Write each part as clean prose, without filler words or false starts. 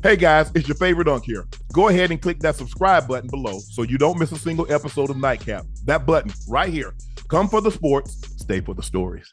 Hey guys, it's your favorite Unc here. Go ahead and click that subscribe button below so you don't miss a single episode of Nightcap. That button right here. Come for the sports, stay for the stories.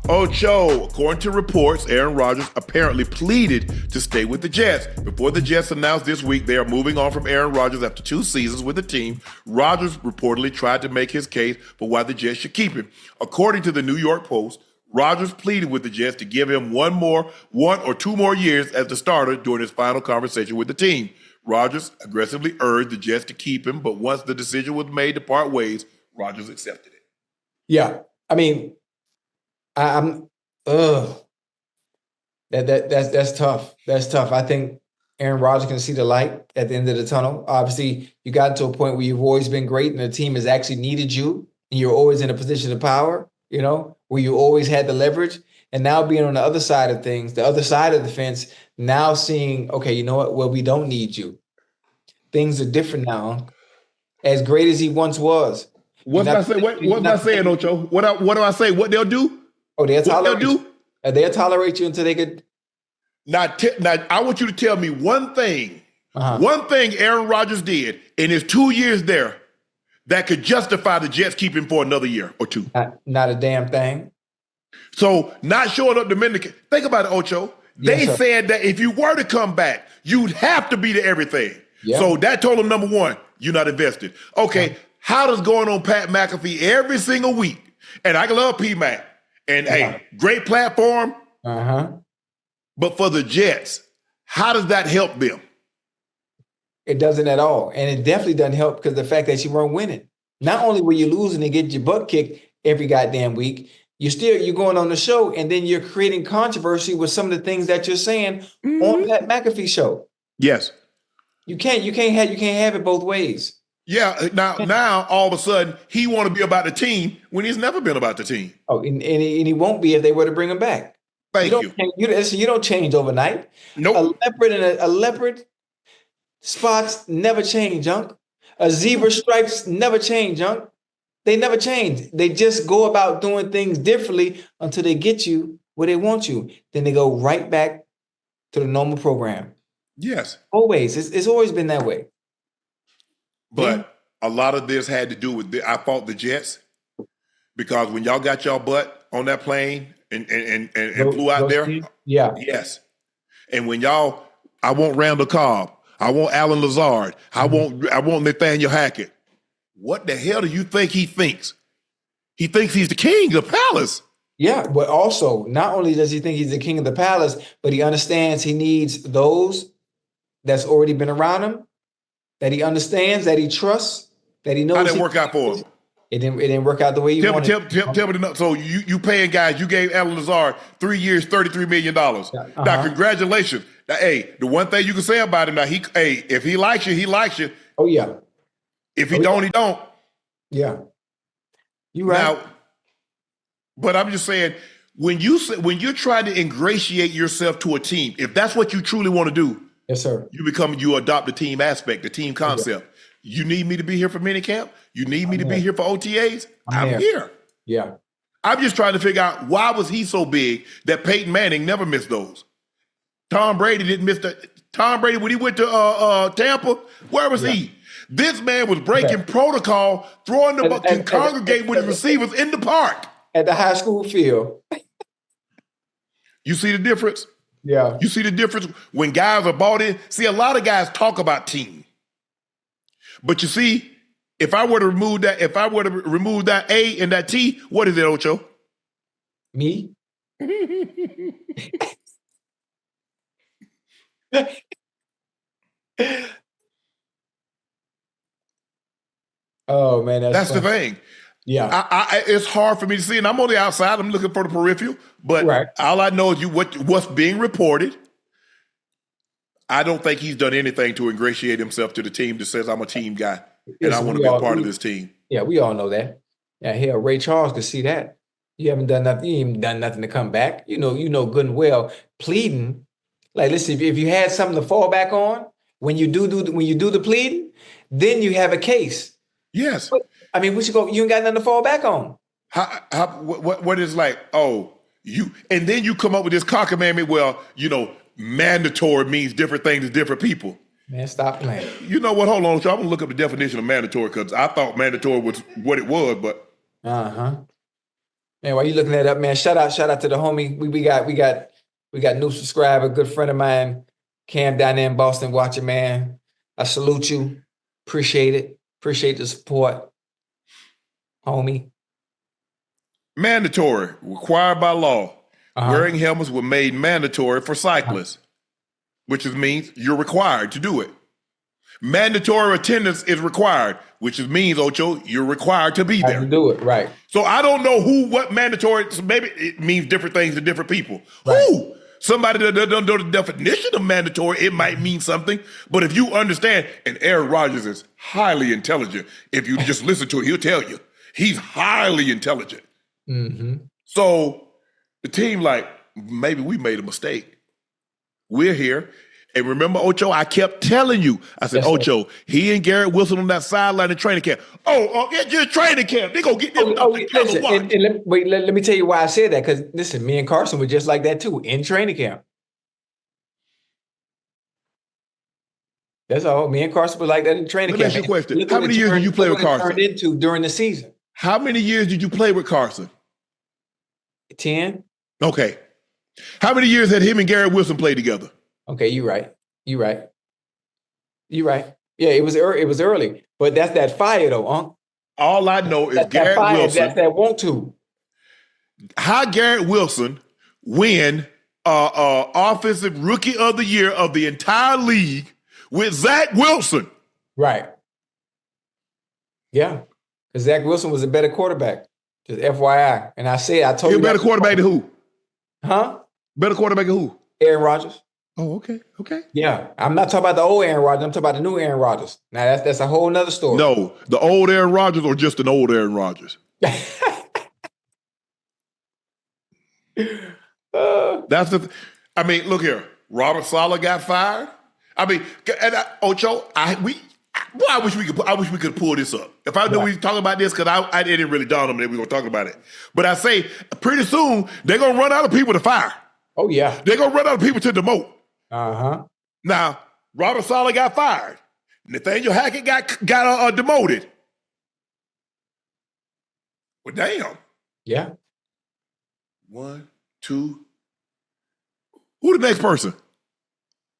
Ocho, according to reports, Aaron Rodgers apparently pleaded to stay with the Jets. Before the Jets announced this week they are moving on from Aaron Rodgers after 2 seasons with the team, Rodgers reportedly tried to make his case for why the Jets should keep him. According to the New York Post, Rodgers pleaded with the Jets to give him one or two more years as the starter during his final conversation with the team. Rodgers aggressively urged the Jets to keep him, but once the decision was made to part ways, Rodgers accepted it. Yeah, I mean, that's tough. That's tough. I think Aaron Rodgers can see the light at the end of the tunnel. Obviously, you got to a point where you've always been great and the team has actually needed you and you're always in a position of power, where you always had the leverage. And now being on the other side of things, the other side of the fence, now seeing, okay, you know what? Well, we don't need you. Things are different now. As great as he once was. What am I saying, Ocho? What do I say? What they'll do? Oh, they'll tolerate you. They'll tolerate you until they could. Now, I want you to tell me one thing. One thing Aaron Rodgers did in his 2 years there that could justify the Jets keeping him for another year or two. Not a damn thing. So not showing up Dominican. Think about it, Ocho. They said that if you were to come back, you'd have to be to everything. Yeah. So that told them, number one, you're not invested. Okay, how does going on Pat McAfee every single week? And I love P-Mac. And hey, great platform. But for the Jets, how does that help them? It doesn't at all. And it definitely doesn't help because the fact that you weren't winning. Not only were you losing and getting your butt kicked every goddamn week, you're going on the show and then you're creating controversy with some of the things that you're saying on Pat McAfee show. Yes. You can't have it both ways. Yeah. Now all of a sudden he want to be about the team when he's never been about the team. Oh, and he won't be if they were to bring him back. Thank you. You don't change overnight. Nope. A leopard spots never change, Unc. A zebra stripes never change, Unc. They never change. They just go about doing things differently until they get you where they want you. Then they go right back to the normal program. Yes. Always. It's always been that way. But a lot of this had to do with I fought the Jets because when y'all got y'all butt on that plane and flew out there. Yeah. Yes. And when I want Randall Cobb, I want Alan Lazard, I want Nathaniel Hackett. What the hell do you think he thinks? He thinks he's the king of the palace. Yeah, but also, not only does he think he's the king of the palace, but he understands he needs those that's already been around him, that he understands, that he trusts, that he knows. How did it work out for him? It didn't work out the way you wanted. Tell me. So you paying guys, you gave Alan Lazard 3 years, $33 million. Now, congratulations. Now, hey, the one thing you can say about him, now, if he likes you, he likes you. Oh, yeah. If he don't, he don't. Yeah. You right. Now, but I'm just saying, when you're trying to ingratiate yourself to a team, if that's what you truly want to do, yes, sir. You adopt the team aspect, the team concept. Yeah. You need me to be here for minicamp? You need me to be here for OTAs? I'm here. Yeah. I'm just trying to figure out why was he so big that Peyton Manning never missed those. Tom Brady didn't miss Tom Brady, when he went to Tampa, where was he? This man was breaking protocol, throwing the ball, and congregating with his receivers in the park. At the high school field. You see the difference? Yeah. You see the difference when guys are bought in? See, a lot of guys talk about team. But you see, if I were to remove that A and that T, what is it, Ocho? Me? Oh man, that's the thing. Yeah, it's hard for me to see, and I'm on the outside. I'm looking for the peripheral, but all I know is what's being reported. I don't think he's done anything to ingratiate himself to the team that says I'm a team guy and I want to be a part of this team. Yeah, we all know that. Yeah, hell, Ray Charles could see that. You haven't done nothing. You ain't done nothing to come back. You know good and well. Pleading, like listen, if you had something to fall back on when you do the pleading, then you have a case. Yes. But, I mean, you ain't got nothing to fall back on. What is like? Oh, and then you come up with this cockamamie. Well, mandatory means different things to different people. Man, stop playing. You know what? Hold on, so I'm gonna look up the definition of mandatory because I thought mandatory was what it was, but Man, while you looking that up, man, shout out to the homie. We got new subscriber, good friend of mine, Cam down there in Boston watching, man. I salute you. Appreciate it. Appreciate the support, homie. mandatory, required by law. Wearing helmets were made mandatory for cyclists, which means you're required to do it. Mandatory attendance is required, which means, Ocho, you're required to be there. To do it, right. So I don't know what mandatory, so maybe it means different things to different people. Right. Who? Somebody that doesn't know the definition of mandatory, it might mean something. But if you understand, and Aaron Rodgers is highly intelligent, if you just listen to it, he'll tell you. He's highly intelligent. Mm-hmm. So the team, like, maybe we made a mistake. We're here. And remember, Ocho, I kept telling you, I said, Ocho, he and Garrett Wilson on that sideline in training camp. It's just training camp. They gonna get them listen, let me tell you why I said that. Because listen, me and Carson were just like that too in training camp. That's all. Me and Carson were like that in training camp. Let me ask you a question. How many years did you play with Carson? Turned into during the season. How many years did you play with Carson? 10. Okay. How many years had him and Garrett Wilson played together? Okay, you're right. Yeah, it was early. But that's that fire though, Unc. All I know is that's Garrett that fire, Wilson. That's that want to. How Garrett Wilson win offensive rookie of the year of the entire league with Zach Wilson. Right. Yeah. Because Zach Wilson was a better quarterback. Just FYI. And I told you. He a better quarterback than who? Huh? Better quarterback than who? Aaron Rodgers. Oh, okay. Yeah, I'm not talking about the old Aaron Rodgers. I'm talking about the new Aaron Rodgers. Now that's a whole nother story. No, the old Aaron Rodgers or just an old Aaron Rodgers? I mean, look here. Robert Saleh got fired. I mean, Ocho, I wish we could pull this up. If I knew we were talking about this, because I didn't really dawn on me that we were going to talk about it. But I say, pretty soon, they're going to run out of people to fire. Oh, yeah. They're going to run out of people to demote. Uh-huh. Now, Robert Saleh got fired. Nathaniel Hackett got demoted. Well, damn. Yeah. 1, 2. Who the next person?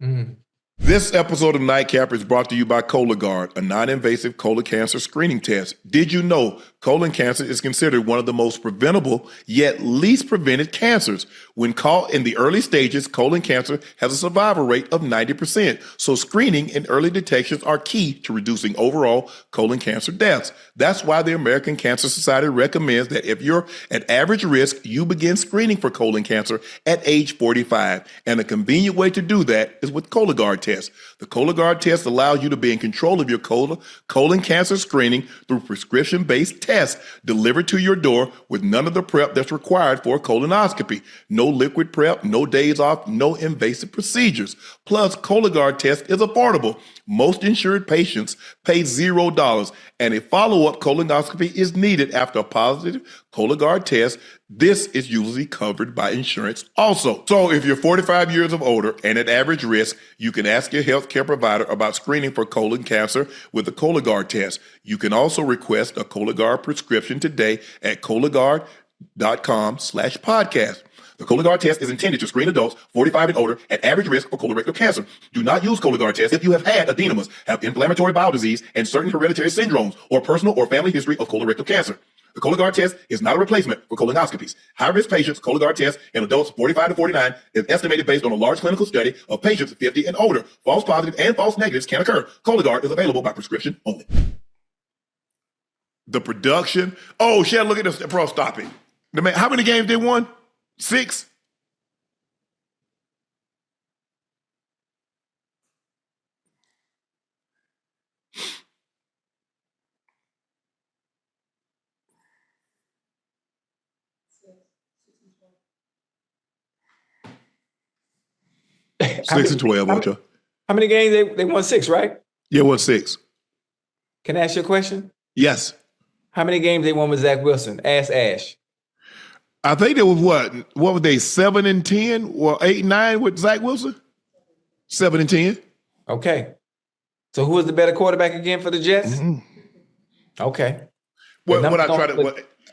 Mm. This episode of Nightcap is brought to you by Cologuard, a non-invasive colon cancer screening test. Did you know colon cancer is considered one of the most preventable yet least prevented cancers? When caught in the early stages, colon cancer has a survival rate of 90%. So screening and early detections are key to reducing overall colon cancer deaths. That's why the American Cancer Society recommends that if you're at average risk, you begin screening for colon cancer at age 45. And a convenient way to do that is with Cologuard test. The Cologuard test allows you to be in control of your colon cancer screening through prescription-based tests delivered to your door with none of the prep that's required for a colonoscopy. No liquid prep, no days off, no invasive procedures. Plus, Cologuard test is affordable. Most insured patients pay $0, and a follow-up colonoscopy is needed after a positive Cologuard test. This is usually covered by insurance also. So if you're 45 years of older and at average risk, you can ask your healthcare provider about screening for colon cancer with the Cologuard test. You can also request a Cologuard prescription today at Cologuard.com/podcast. The Cologuard test is intended to screen adults 45 and older at average risk for colorectal cancer. Do not use Cologuard test if you have had adenemas, have inflammatory bowel disease, and certain hereditary syndromes, or personal or family history of colorectal cancer. The Cologuard test is not a replacement for colonoscopies. High-risk patients' Cologuard test in adults 45 to 49 is estimated based on a large clinical study of patients 50 and older. False positives and false negatives can occur. Cologuard is available by prescription only. The production. Oh, Shannon, look at this. Bro, stop it. How many games they won? 6? Six and 12, Ocho. How many games they won? 6, right? Yeah, won 6. Can I ask you a question? Yes. How many games they won with Zach Wilson? Ask Ash. I think there was what were they, 7 and 10 or 8 and 9 with Zach Wilson? 7-10. Okay. So who is the better quarterback again for the Jets? Mm-hmm. Okay. I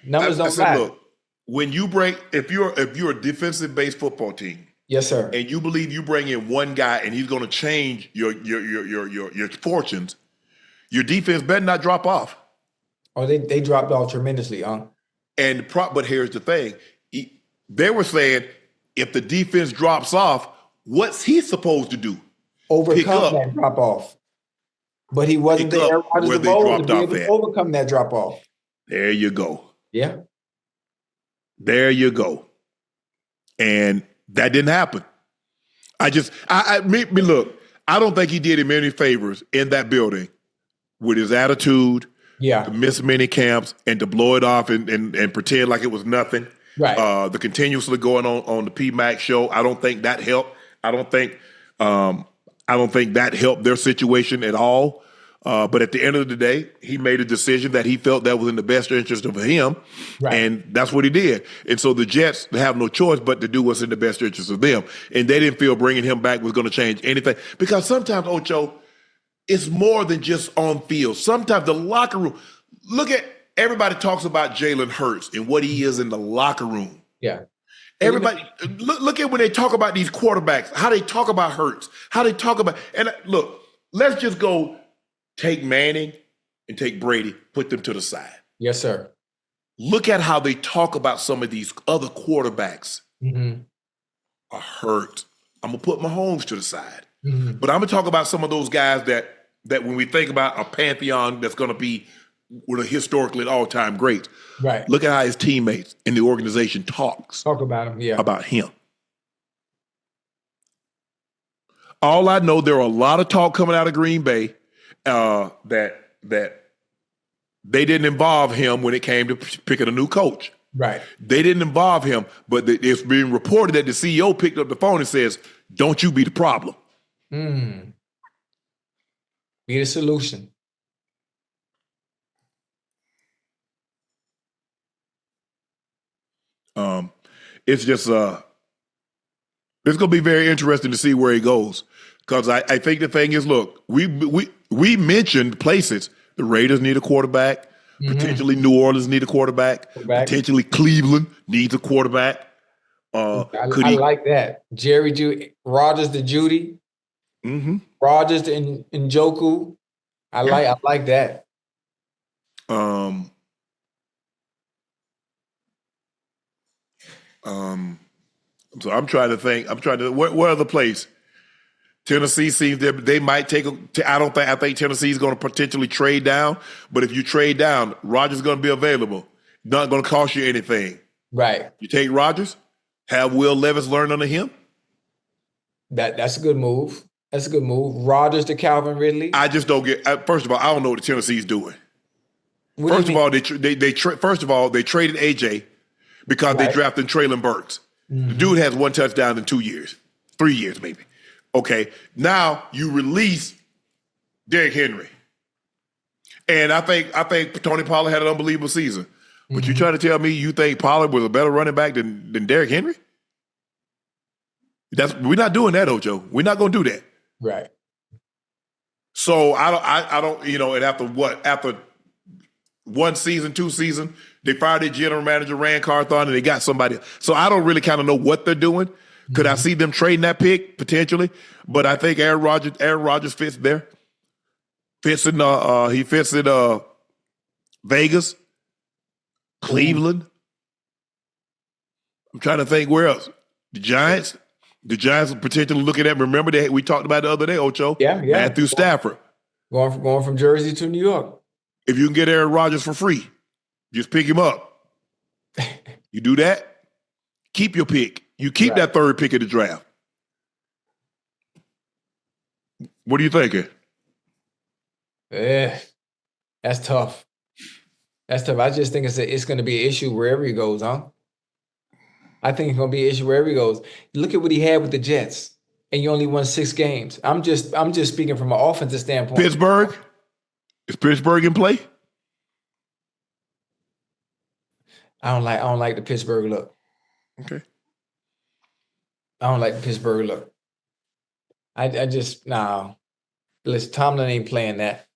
Numbers don't said, lie. look, when you bring, if you're a defensive based football team, Yes, sir. and you believe you bring in one guy and he's going to change your fortunes, your defense better not drop off. Oh, they dropped off tremendously, But here's the thing: they were saying if the defense drops off, what's he supposed to do? Overcome that drop off. But he wasn't the Aaron Rodgers of old to be able to overcome that drop off. There you go. Yeah. There you go. And that didn't happen. Look, I don't think he did him any favors in that building with his attitude, to miss many camps and to blow it off and pretend like it was nothing. Right. The continuously going on the PMAC show, I don't think that helped. I don't think that helped their situation at all. But at the end of the day, he made a decision that he felt that was in the best interest of him, and that's what he did. And so the Jets have no choice but to do what's in the best interest of them. And they didn't feel bringing him back was going to change anything. Because sometimes, Ocho, it's more than just on field. Sometimes the locker room, look at, everybody talks about Jalen Hurts and what he is in the locker room. Yeah. Everybody, look at when they talk about these quarterbacks, how they talk about Hurts, how they talk about, and look, let's just go take Manning and take Brady, put them to the side. Yes, sir. Look at how they talk about some of these other quarterbacks. Mm-hmm. Are hurt. I'm going to put Mahomes to the side. Mm-hmm. But I'm going to talk about some of those guys that when we think about a pantheon that's going to be with a historically all-time great. Right. Look at how his teammates in the organization talk about him, about him. All I know, there are a lot of talk coming out of Green Bay that they didn't involve him when it came to picking a new coach. Right. They didn't involve him, but it's being reported that the CEO picked up the phone and says, "Don't you be the problem. Be the solution." It's just it's going to be very interesting to see where he goes, because I think the thing is, look, we mentioned places. The Raiders need a quarterback. Mm-hmm. Potentially New Orleans need a quarterback. Potentially Cleveland needs a quarterback. I like that. Rodgers to Judy. Mm-hmm. Rodgers to Njoku. I like that. So I'm trying to think. What other place? Tennessee seems they might take. I think Tennessee is going to potentially trade down. But if you trade down, Rodgers is going to be available. Not going to cost you anything. Right. You take Rodgers, have Will Levis learn under him. That's a good move. That's a good move. Rodgers to Calvin Ridley. I just don't get. First of all, I don't know what the Tennessee's doing. First of all, they traded AJ because they drafted Traylon Burks. Mm-hmm. The dude has one touchdown in 2 years, 3 years maybe. Okay, now you release Derrick Henry, and I think Tony Pollard had an unbelievable season. But you trying to tell me you think Pollard was a better running back than Derrick Henry? We're not doing that, Ocho. We're not going to do that. Right. So I don't. And after one season, 2 seasons, they fired their general manager, Rand Carthon, and they got somebody. So I don't really kind of know what they're doing. Could I see them trading that pick potentially? But I think Aaron Rodgers fits there. He fits in Vegas, Cleveland. I'm trying to think where else. The Giants are potentially looking at. Remember that we talked about the other day, Ocho. Yeah. Matthew Stafford going from Jersey to New York. If you can get Aaron Rodgers for free, just pick him up. You do that, keep your pick. You keep that third pick of the draft. What are you thinking? That's tough. That's tough. I just think it's going to be an issue wherever he goes, huh? I think it's going to be an issue wherever he goes. Look at what he had with the Jets, and you only won 6 games. I'm just speaking from an offensive standpoint. Pittsburgh? Is Pittsburgh in play? I don't like the Pittsburgh look. Okay. I don't like the Pittsburgh look. I just no. Listen, Tomlin ain't playing that.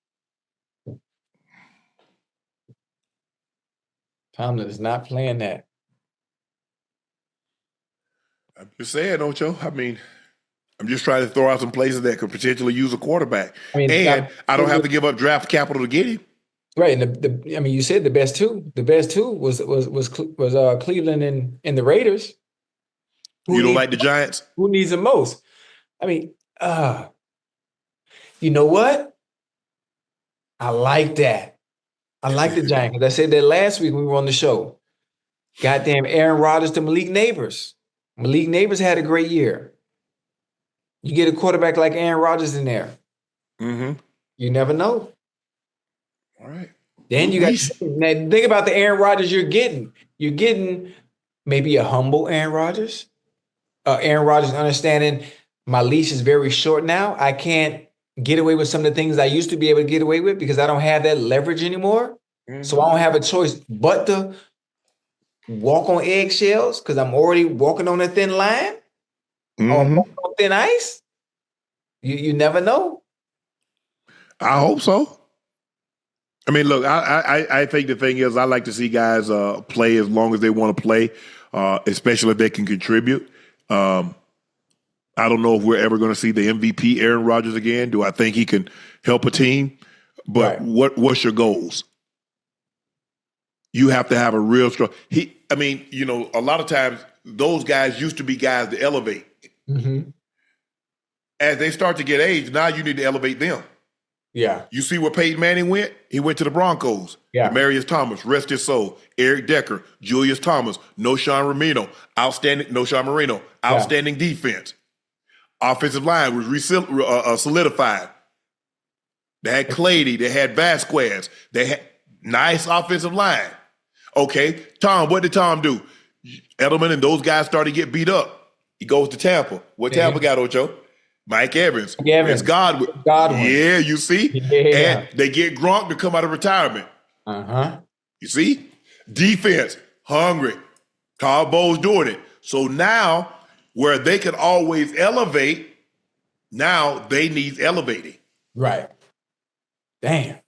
Tomlin is not playing that. I'm just saying, Ocho. I mean, I'm just trying to throw out some places that could potentially use a quarterback. I mean, And I don't have to give up draft capital to get him. right. And I mean, you said the best two. The best two was Cleveland and the Raiders. You don't like the Giants? Who needs the most? I mean, you know what? I like that. I like the Giants. 'Cause I said that last week when we were on the show. Goddamn Aaron Rodgers to Malik Neighbors. Malik Neighbors had a great year. You get a quarterback like Aaron Rodgers in there. Mm-hmm. You never know. All right. Then you got now think about the Aaron Rodgers you're getting. You're getting maybe a humble Aaron Rodgers. Aaron Rodgers understanding my leash is very short now. I can't get away with some of the things I used to be able to get away with because I don't have that leverage anymore. Mm-hmm. So I don't have a choice but to walk on eggshells because I'm already walking on a thin line or walking on thin ice. You never know. I hope so. I mean, look, I think the thing is I like to see guys play as long as they want to play, especially if they can contribute. I don't know if we're ever going to see the MVP Aaron Rodgers again. Do I think he can help a team? But what's your goals? You have to have a real strong. I mean, you know, a lot of times those guys used to be guys to elevate. Mm-hmm. As they start to get age, now you need to elevate them. Yeah. You see where Peyton Manning went? He went to the Broncos. Yeah. Demarius Thomas, rest his soul. Eric Decker, Julius Thomas, Knowshon Marino, outstanding defense. Offensive line was solidified. They had Clady. They had Vasquez. They had nice offensive line. Okay, Tom, what did Tom do? Edelman and those guys started to get beat up. He goes to Tampa. What Tampa got, Ocho? Mike Evans. It's Godwin. Yeah, you see? Yeah. And they get Gronk to come out of retirement. Uh-huh. You see? Defense, hungry. Carl Bowles doing it. So now, where they can always elevate, now they need elevating. Right. Damn.